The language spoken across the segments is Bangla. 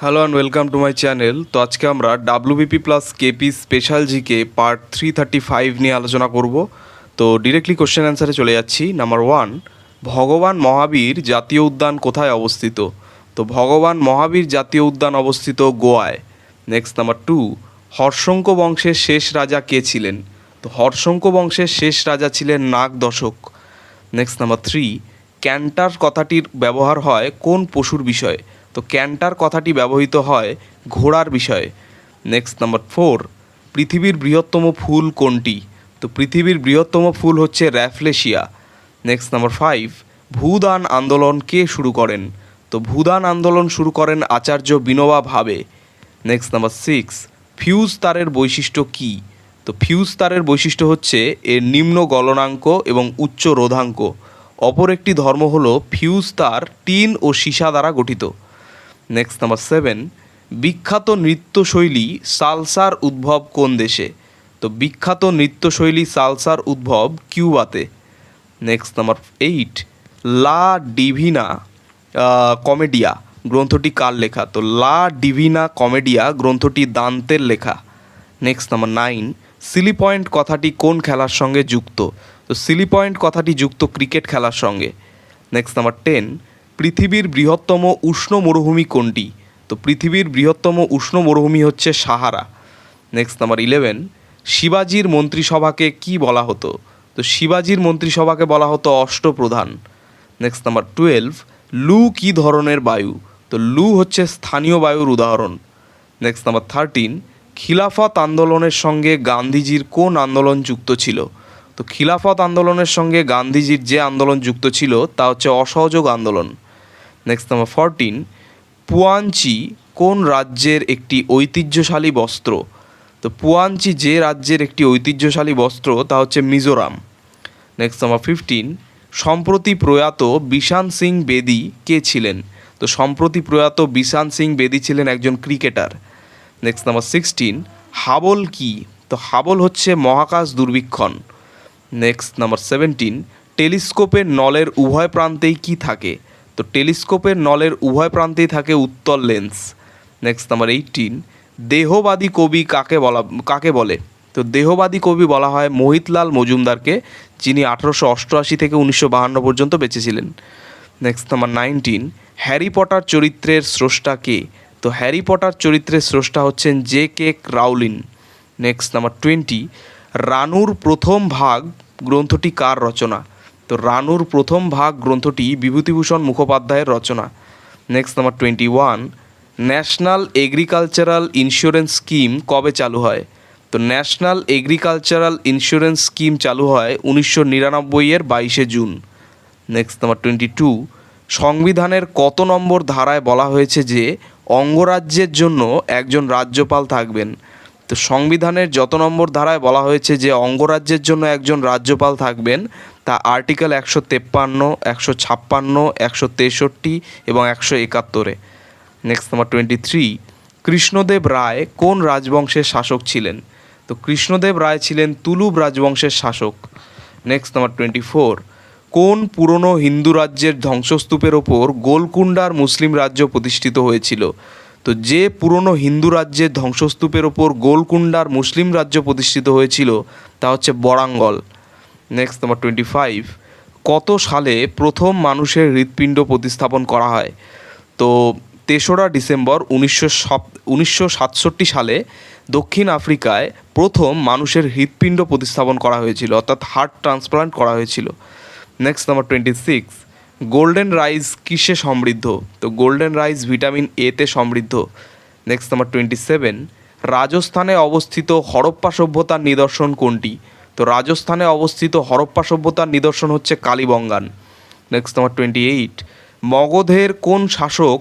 Hello and welcome to my channel. তো আজকে আমরা WBP plus KP special GK part 335 নিয়ে আলোচনা করব। তো ডিরেক্টলি কোশ্চেন অ্যান্সারে চলে যাচ্ছি। নাম্বার 1, ভগবান মহাবীর জাতীয় উদ্যান কোথায় অবস্থিত? তো ভগবান মহাবীর জাতীয় উদ্যান অবস্থিত গোয়ায়। নেক্সট নাম্বার 2, হর্ষঙ্ক বংশের শেষ রাজা কে ছিলেন? তো হর্ষঙ্ক বংশের শেষ রাজা ছিলেন নাগদশক। নেক্সট নাম্বার 3, ক্যান্টার কথাটির ব্যবহার হয় কোন পশুর বিষয়ে? তো ক্যান্টার কথাটি ব্যবহৃত হয় ঘোড়ার বিষয়ে। নেক্সট নাম্বার 4, পৃথিবীর বৃহত্তম ফুল কোনটি? তো পৃথিবীর বৃহত্তম ফুল হচ্ছে র্যাফলেশিয়া। নেক্সট নাম্বার 5, ভূদান আন্দোলন কে শুরু করেন? তো ভূদান আন্দোলন শুরু করেন আচার্য বিনোবা ভাবে। নেক্সট নাম্বার 6, ফিউজ তারের বৈশিষ্ট্য কী? তো ফিউজ তারের বৈশিষ্ট্য হচ্ছে এর নিম্ন গলনাঙ্ক এবং উচ্চ রোধাঙ্ক। অপর একটি ধর্ম হলো ফিউজ তার টিন ও সীসা দ্বারা গঠিত। নেক্সট নাম্বার 7, বিখ্যাত নৃত্যশৈলী সালসার উদ্ভব কোন দেশে? তো বিখ্যাত নৃত্যশৈলী সালসার উদ্ভব কিউবাতে। নেক্সট নাম্বার 8, লা ডিভিনা কমেডিয়া গ্রন্থটি কার লেখা? তো লা ডিভিনা কমেডিয়া গ্রন্থটি দান্তের লেখা। নেক্সট নাম্বার 9, সিলি পয়েন্ট কথাটি কোন খেলার সঙ্গে যুক্ত? তো সিলি পয়েন্ট কথাটি যুক্ত ক্রিকেট খেলার সঙ্গে। নেক্সট নাম্বার 10, পৃথিবীর বৃহত্তম উষ্ণ মরুভূমি কোনটি? তো পৃথিবীর বৃহত্তম উষ্ণ মরুভূমি হচ্ছে সাহারা। নেক্সট নাম্বার 11, শিবাজির মন্ত্রিসভাকে কি বলা হতো? তো শিবাজির মন্ত্রিসভাকে বলা হতো অষ্টপ্রধান। নেক্সট নাম্বার 12, লু কী ধরনের বায়ু? তো লু হচ্ছে স্থানীয় বায়ুর উদাহরণ। নেক্সট নাম্বার 13, খিলাফত আন্দোলনের সঙ্গে গান্ধীজির কোন আন্দোলন যুক্ত ছিল? তো খিলাফত আন্দোলনের সঙ্গে গান্ধীজির যে আন্দোলন যুক্ত ছিল তা হচ্ছে অসহযোগ আন্দোলন। নেক্সট নাম্বার 14, পুয়াঞ্চি কোন রাজ্যের একটি ঐতিহ্যশালী বস্ত্র? তো পুয়াঞ্চি যে রাজ্যের একটি ঐতিহ্যশালী বস্ত্র তা হচ্ছে মিজোরাম। নেক্সট নাম্বার 15, সম্প্রতি প্রয়াত বিশান সিং বেদি কে ছিলেন? তো সম্প্রতি প্রয়াত বিশান সিং বেদি ছিলেন একজন ক্রিকেটার। নেক্সট নাম্বার 16, হাবল কি? তো হাবল হচ্ছে মহাকাশ দূরবীক্ষণ। নেক্সট নাম্বার 17, টেলিস্কোপের নলের উভয় প্রান্তেই কি থাকে? তো টেলিস্কোপের নলের উভয় প্রান্তেই থাকে উত্তল লেন্স। নেক্সট নাম্বার 18, দেহবাদী কবি কাকে বলে? তো দেহবাদী কবি বলা হয় মোহিতলাল মজুমদারকে, যিনি 1888 থেকে 1952 পর্যন্ত বেঁচেছিলেন। নেক্সট নাম্বার 19, হ্যারি পটার চরিত্রের স্রষ্টা কে? তো হ্যারি পটার চরিত্রের স্রষ্টা হচ্ছেন J.K. রাউলিং। নেক্সট নাম্বার 20, রানুর প্রথম ভাগ গ্রন্থটি কার রচনা? তো রানুর প্রথম ভাগ গ্রন্থটি বিভূতিভূষণ মুখোপাধ্যায়ের রচনা। Next number 21, national agricultural insurance scheme কবে চালু হয়? তো ন্যাশনাল এগ্রিকালচারাল ইন্স্যুরেন্স স্কিম চালু হয় 1999-এর 22শে জুন। নেক্সট নাম্বার 22, সংবিধানের কত নম্বর ধারায় বলা হয়েছে যে অঙ্গরাজ্যের জন্য একজন রাজ্যপাল থাকবেন? তো সংবিধানের যত নম্বর ধারায় বলা হয়েছে যে অঙ্গরাজ্যের জন্য একজন রাজ্যপাল থাকবেন তা আর্টিকেল 153, 156, 163 এবং 171-এ। নেক্সট নাম্বার 23, কৃষ্ণদেব রায় কোন রাজবংশের শাসক ছিলেন? তো কৃষ্ণদেব রায় ছিলেন তুলুব রাজবংশের শাসক। নেক্সট নাম্বার 24, কোন পুরনো হিন্দু রাজ্যের ধ্বংসস্তূপের ওপর গোলকুন্ডার মুসলিম রাজ্য প্রতিষ্ঠিত হয়েছিল? তো যে পুরনো হিন্দু রাজ্যের ধ্বংসস্তূপের ওপর গোলকুন্ডার মুসলিম রাজ্য প্রতিষ্ঠিত হয়েছিল তা হচ্ছে বরাঙ্গল। নেক্সট নাম্বার 25, কত সালে প্রথম মানুষের হৃৎপিণ্ড প্রতিস্থাপন করা হয়? তো 3রা ডিসেম্বর 1967 সালে দক্ষিণ আফ্রিকায় প্রথম মানুষের হৃৎপিণ্ড প্রতিস্থাপন করা হয়েছিল, অর্থাৎ হার্ট ট্রান্সপ্লান্ট করা হয়েছিল। নেক্সট নাম্বার 26, গোল্ডেন রাইস কিসে সমৃদ্ধ? তো গোল্ডেন রাইস ভিটামিন এতে সমৃদ্ধ। নেক্সট নাম্বার 27, রাজস্থানে অবস্থিত হরপ্পা সভ্যতার নিদর্শন কোনটি? তো রাজস্থানে অবস্থিত হরপ্পা সভ্যতার নিদর্শন হচ্ছে কালীবঙ্গান। নেক্সট নাম্বার 28, মগধের কোন শাসক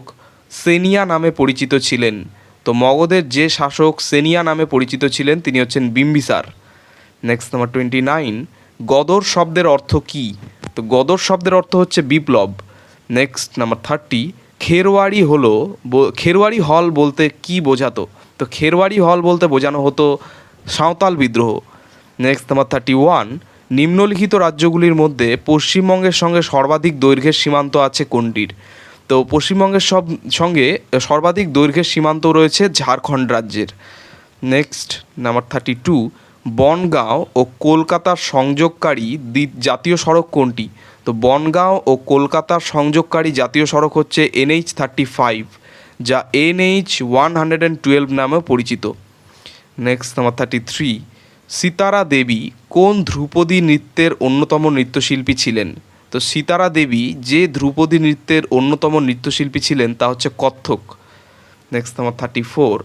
সেনিয়া নামে পরিচিত ছিলেন? তো মগধের যে শাসক সেনিয়া নামে পরিচিত ছিলেন তিনি হচ্ছেন বিম্বিসার। নেক্সট নাম্বার 29, গদর শব্দের অর্থ কী? তো গদর শব্দের অর্থ হচ্ছে বিপ্লব। নেক্সট নাম্বার 30, খেরওয়াড়ি হল বলতে কি বোঝাতো? তো খেরওয়াড়ি হল বলতে বোঝানো হতো সাঁওতাল বিদ্রোহ। নেক্সট নাম্বার 31, নিম্নলিখিত রাজ্যগুলির মধ্যে পশ্চিমবঙ্গের সঙ্গে সর্বাধিক দৈর্ঘ্যের সীমান্ত আছে কোনটির? তো পশ্চিমবঙ্গের সঙ্গে সর্বাধিক দৈর্ঘ্যের সীমান্ত রয়েছে ঝাড়খণ্ড রাজ্যের। নেক্সট নাম্বার 32, বনগাঁও ও কলকাতার সংযোগকারী জাতীয় সড়ক কোনটি? তো বনগাঁও ও কলকাতার সংযোগকারী জাতীয় সড়ক হচ্ছে NH35, যা NH112 নামেও পরিচিত। নেক্সট নাম্বার 33, সিতারা দেবী কোন ধ্রুপদী নৃত্যের অন্যতম নৃত্যশিল্পী ছিলেন? তো সিতারা দেবী যে ধ্রুপদী নৃত্যের অন্যতম নৃত্যশিল্পী ছিলেন তা হচ্ছে কত্থক। নেক্সট নাম্বার 34,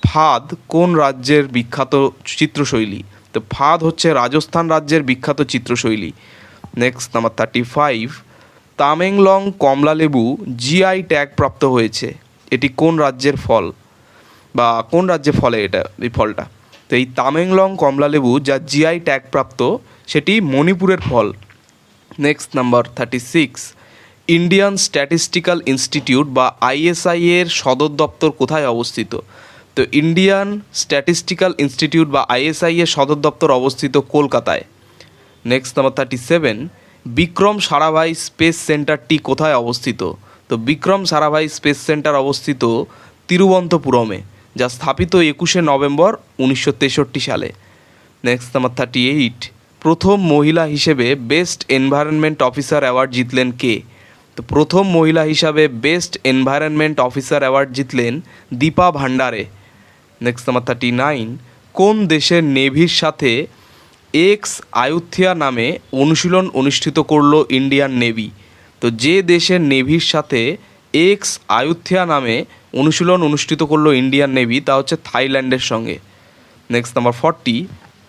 ফাদ কোন রাজ্যের বিখ্যাত চিত্রশৈলী? তো ফাদ হচ্ছে রাজস্থান রাজ্যের বিখ্যাত চিত্রশৈলী। নেক্সট নাম্বার 35, তামেংলং কমলালেবু জিআই ট্যাগ প্রাপ্ত হয়েছে, এটি কোন রাজ্যের ফল বা কোন রাজ্যে ফলে এই ফলটা? তো এই তামেংলং কমলালেবু যা জিআই ট্যাগ প্রাপ্ত সেটি মণিপুরের ফল। Next number 36, Indian statistical institute বা ISI এর সদর দপ্তর কোথায় অবস্থিত? তো ইন্ডিয়ান স্ট্যাটিস্টিক্যাল ইনস্টিটিউট বা ISI এর সদর দপ্তর অবস্থিত কলকাতায়। Next number 37, Vikram Sarabhai space সেন্টারটি কোথায় অবস্থিত? তো বিক্রম সারাভাই স্পেস সেন্টার অবস্থিত তিরুবনন্তপুরমে, যা স্থাপিত 21শে নভেম্বর 1963 সালে। নেক্সট নাম্বার 38, প্রথম মহিলা হিসেবে বেস্ট এনভায়রনমেন্ট অফিসার অ্যাওয়ার্ড জিতলেন কে? তো প্রথম মহিলা হিসাবে বেস্ট এনভায়রনমেন্ট অফিসার অ্যাওয়ার্ড জিতলেন দীপা ভান্ডারে। নেক্সট নাম্বার 39, কোন দেশের নেভির সাথে এক্স আয়ুথিয়া নামে অনুশীলন অনুষ্ঠিত করলো ইন্ডিয়ান নেভি? তো যে দেশের নেভির সাথে এক্স আয়ুথিয়া নামে অনুশীলন অনুষ্ঠিত করলো ইন্ডিয়ান নেভি তা হচ্ছে থাইল্যান্ডের সঙ্গে। নেক্সট নাম্বার 40,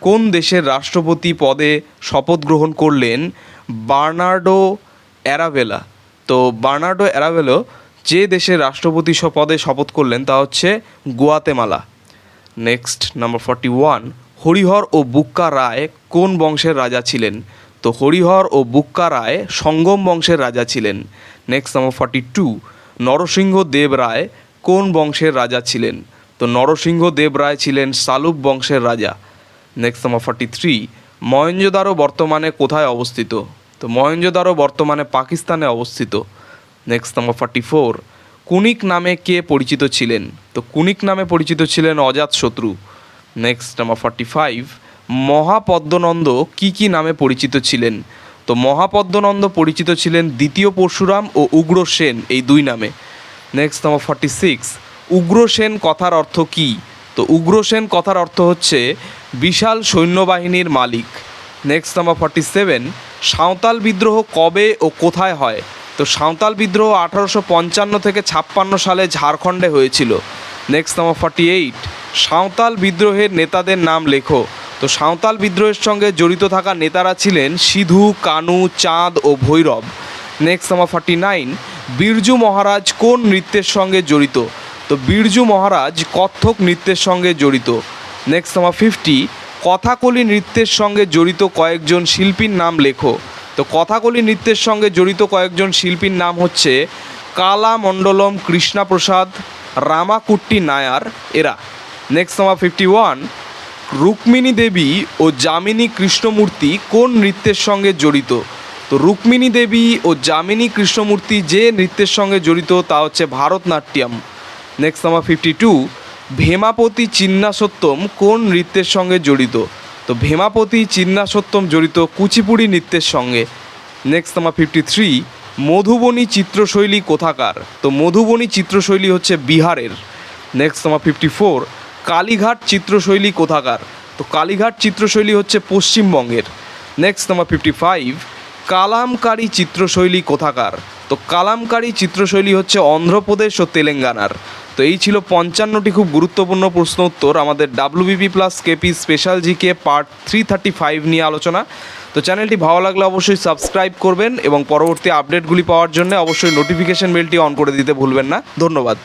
কোন দেশের রাষ্ট্রপতি পদে শপথ গ্রহণ করলেন বার্নার্ডো অ্যারাভেলা? তো বার্নার্ডো অ্যারাভেলো যে দেশের রাষ্ট্রপতি পদে শপথ করলেন তা হচ্ছে গুয়াতেমালা। নেক্সট নাম্বার 41, হরিহর ও বুক্কা রায় কোন বংশের রাজা ছিলেন? তো হরিহর ও বুক্কা রায় সঙ্গম বংশের রাজা ছিলেন। নেক্সট নাম্বার 42, নরসিংহ দেব রায় কোন বংশের রাজা ছিলেন? তো নরসিংহ দেব রায় ছিলেন সালুক বংশের রাজা। নেক্সট নাম্বার 43, মহেঞ্জোদারো বর্তমানে কোথায় অবস্থিত? তো মহেঞ্জোদারো বর্তমানে পাকিস্তানে অবস্থিত। নেক্সট নাম্বার 44, কুনিক নামে কে পরিচিত ছিলেন? তো কুনিক নামে পরিচিত ছিলেন অজাতশত্রু। নেক্সট নাম্বার 45, মহাপদ্মনন্দ কি নামে পরিচিত ছিলেন? তো মহাপদ্মনন্দ পরিচিত ছিলেন দ্বিতীয় পরশুরাম ও উগ্রসেন এই দুই নামে। নেক্সট নাম্বার 46, উগ্রসেন কথার অর্থ কী? তো উগ্রসেন কথার অর্থ হচ্ছে বিশাল সৈন্যবাহিনীর মালিক। নেক্সট নাম্বার 47, সাঁওতাল বিদ্রোহ কবে ও কোথায় হয়? তো সাঁওতাল বিদ্রোহ 1855 থেকে 56 সালে ঝাড়খণ্ডে হয়েছিল। নেক্সট নাম্বার 48, সাঁওতাল বিদ্রোহের নেতাদের নাম লেখো। তো সাঁওতাল বিদ্রোহের সঙ্গে জড়িত থাকা নেতারা ছিলেন সিধু, কানু, চাঁদ ও ভৈরব। নেক্সট নাম্বার 49, বিরজু মহারাজ কোন নৃত্যের সঙ্গে জড়িত? তো বিরজু মহারাজ কত্থক নৃত্যের সঙ্গে জড়িত। নেক্সট নাম্বার 50, কথাকলি নৃত্যের সঙ্গে জড়িত কয়েকজন শিল্পীর নাম লেখো। তো কথাকলি নৃত্যের সঙ্গে জড়িত কয়েকজন শিল্পীর নাম হচ্ছে কালামণ্ডলম কৃষ্ণপ্রসাদ, রামাকুট্টি নায়ার এরা। নেক্সট নাম্বার 51, রুক্মিণী দেবী ও যামিনী কৃষ্ণমূর্তি কোন নৃত্যের সঙ্গে জড়িত? তো রুক্মিণী দেবী ও যামিনী কৃষ্ণমূর্তি যে নৃত্যের সঙ্গে জড়িত তা হচ্ছে ভারতনাট্যম। নেক্সট নাম্বার 52, ভেমাপতি চিন্নাসত্তম কোন নৃত্যের সঙ্গে জড়িত? তো ভেমাপতি চিন্নাসত্তম জড়িত কুচিপুড়ি নৃত্যের সঙ্গে। নেক্সট নাম্বার 53, মধুবনী চিত্রশৈলী কোথাকার? তো মধুবনী চিত্রশৈলী হচ্ছে বিহারের। নেক্সট নাম্বার 54, কালীঘাট চিত্রশৈলী কোথাকার? তো কালীঘাট চিত্রশৈলী হচ্ছে পশ্চিমবঙ্গের। নেক্সট নাম্বার 55, কালামকারী চিত্রশৈলী কোথাকার? তো কালামকারী চিত্রশৈলী হচ্ছে অন্ধ্রপ্রদেশ ও তেলেঙ্গানার। তো এই ছিল 55টি খুব গুরুত্বপূর্ণ প্রশ্ন উত্তর আমাদের WBP+KP স্পেশাল জিকে পার্ট 335 নিয়ে আলোচনা। তো চ্যানেলটি ভালো লাগলে অবশ্যই সাবস্ক্রাইব করবেন এবং পরবর্তী আপডেটগুলি পাওয়ার জন্য অবশ্যই নোটিফিকেশন বেলটি অন করে দিতে ভুলবেন না। ধন্যবাদ।